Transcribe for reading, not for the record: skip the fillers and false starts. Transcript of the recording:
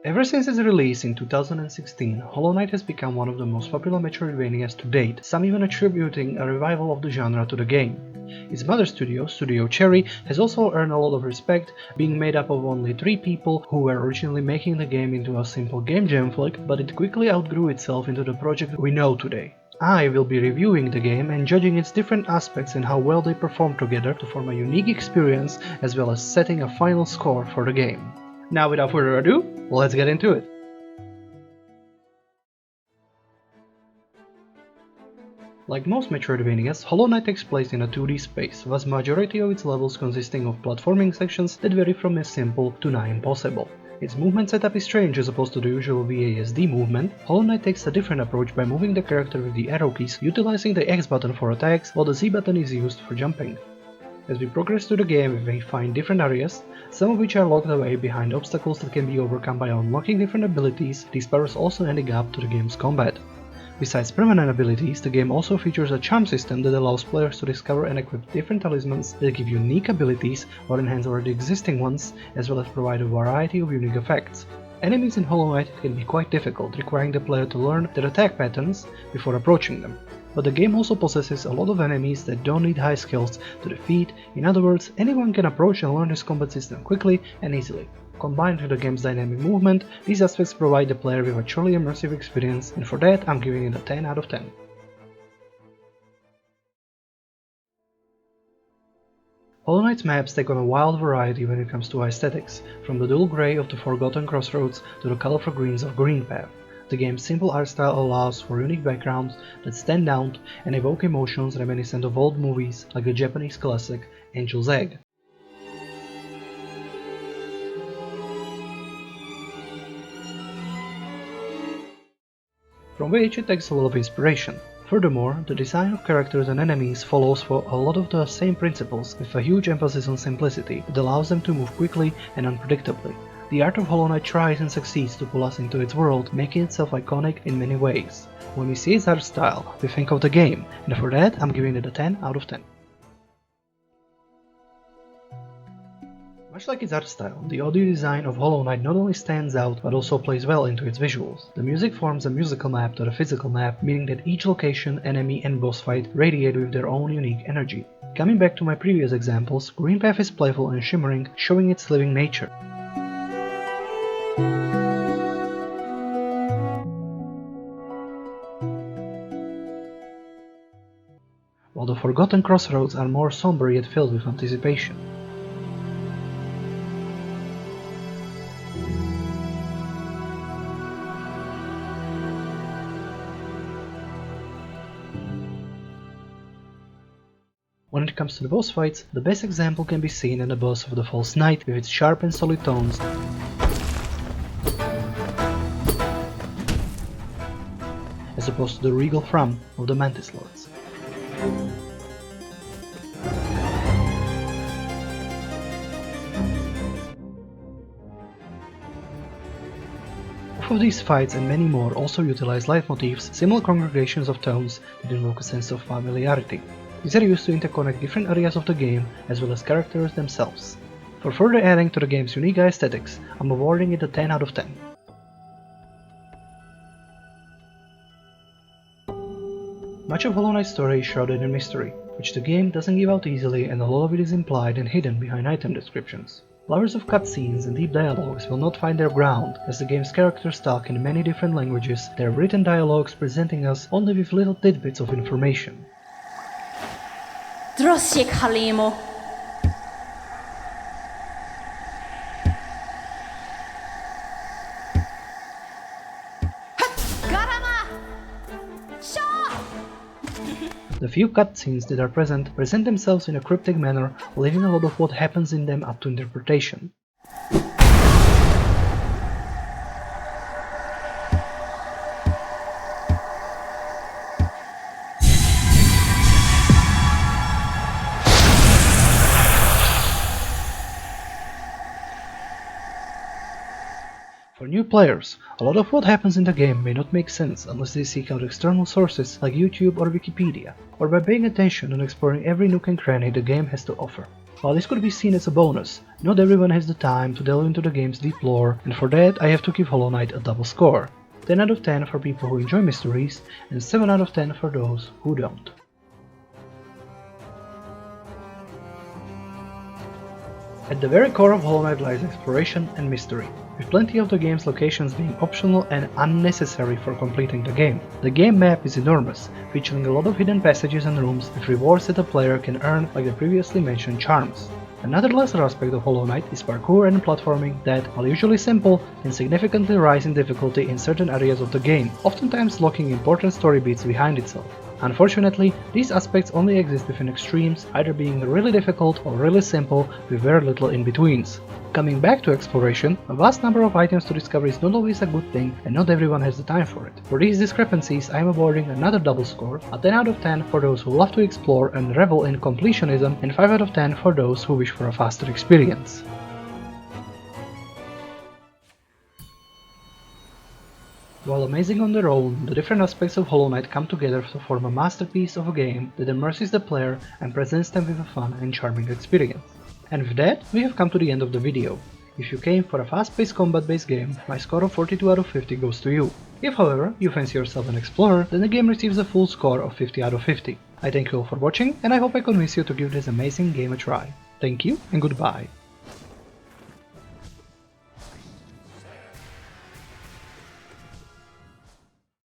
Ever since its release in 2016, Hollow Knight has become one of the most popular Metroidvanias to date, some even attributing a revival of the genre to the game. Its mother studio, Studio Cherry, has also earned a lot of respect, being made up of only 3 people who were originally making the game into a simple game jam flick, but it quickly outgrew itself into the project we know today. I will be reviewing the game and judging its different aspects and how well they perform together to form a unique experience, as well as setting a final score for the game. Now without further ado, let's get into it! Like most Metroidvanias, Hollow Knight takes place in a 2D space, thus majority of its levels consisting of platforming sections that vary from as simple to nigh impossible. Its movement setup is strange as opposed to the usual WASD movement. Hollow Knight takes a different approach by moving the character with the arrow keys, utilizing the X button for attacks while the Z button is used for jumping. As we progress through the game, we may find different areas, some of which are locked away behind obstacles that can be overcome by unlocking different abilities, these powers also adding up to the game's combat. Besides permanent abilities, the game also features a charm system that allows players to discover and equip different talismans that give unique abilities or enhance already existing ones, as well as provide a variety of unique effects. Enemies in Hollow Knight can be quite difficult, requiring the player to learn their attack patterns before approaching them. But the game also possesses a lot of enemies that don't need high skills to defeat. In other words, anyone can approach and learn this combat system quickly and easily. Combined with the game's dynamic movement, these aspects provide the player with a truly immersive experience, and for that I'm giving it a 10 out of 10. Hollow Knight's maps take on a wild variety when it comes to aesthetics, from the dull grey of the Forgotten Crossroads to the colorful greens of Green Path. The game's simple art style allows for unique backgrounds that stand out and evoke emotions reminiscent of old movies like the Japanese classic Angel's Egg. From which it takes a lot of inspiration. Furthermore, the design of characters and enemies follows for a lot of the same principles, with a huge emphasis on simplicity that allows them to move quickly and unpredictably. The art of Hollow Knight tries and succeeds to pull us into its world, making itself iconic in many ways. When we see its art style, we think of the game, and for that I'm giving it a 10 out of 10. Much like its art style, the audio design of Hollow Knight not only stands out but also plays well into its visuals. The music forms a musical map to the physical map, meaning that each location, enemy and boss fight radiate with their own unique energy. Coming back to my previous examples, Green Path is playful and shimmering, showing its living nature. While the Forgotten Crossroads are more somber yet filled with anticipation. When it comes to the boss fights, the best example can be seen in the boss of the False Knight with its sharp and solid tones, as opposed to the regal thrum of the Mantis Lords. Both of these fights and many more also utilize leitmotifs, similar congregations of tones that invoke a sense of familiarity. These are used to interconnect different areas of the game as well as characters themselves. For further adding to the game's unique aesthetics, I'm awarding it a 10 out of 10. Much of Hollow Knight's story is shrouded in mystery, which the game doesn't give out easily, and a lot of it is implied and hidden behind item descriptions. Lovers of cutscenes and deep dialogues will not find their ground, as the game's characters talk in many different languages, their written dialogues presenting us only with little tidbits of information. Drossiek Halimo. The few cutscenes that are present themselves in a cryptic manner, leaving a lot of what happens in them up to interpretation. For new players, a lot of what happens in the game may not make sense unless they seek out external sources like YouTube or Wikipedia, or by paying attention and exploring every nook and cranny the game has to offer. While this could be seen as a bonus, not everyone has the time to delve into the game's deep lore, and for that I have to give Hollow Knight a double score. 10 out of 10 for people who enjoy mysteries, and 7 out of 10 for those who don't. At the very core of Hollow Knight lies exploration and mystery, with plenty of the game's locations being optional and unnecessary for completing the game. The game map is enormous, featuring a lot of hidden passages and rooms with rewards that a player can earn, like the previously mentioned charms. Another lesser aspect of Hollow Knight is parkour and platforming that, while usually simple, can significantly rise in difficulty in certain areas of the game, oftentimes locking important story beats behind itself. Unfortunately, these aspects only exist within extremes, either being really difficult or really simple with very little in-betweens. Coming back to exploration, a vast number of items to discover is not always a good thing, and not everyone has the time for it. For these discrepancies, I am awarding another double score, a 10 out of 10 for those who love to explore and revel in completionism, and 5 out of 10 for those who wish for a faster experience. While amazing on their own, the different aspects of Hollow Knight come together to form a masterpiece of a game that immerses the player and presents them with a fun and charming experience. And with that, we have come to the end of the video. If you came for a fast-paced combat-based game, my score of 42 out of 50 goes to you. If however, you fancy yourself an explorer, then the game receives a full score of 50 out of 50. I thank you all for watching, and I hope I convince you to give this amazing game a try. Thank you, and goodbye.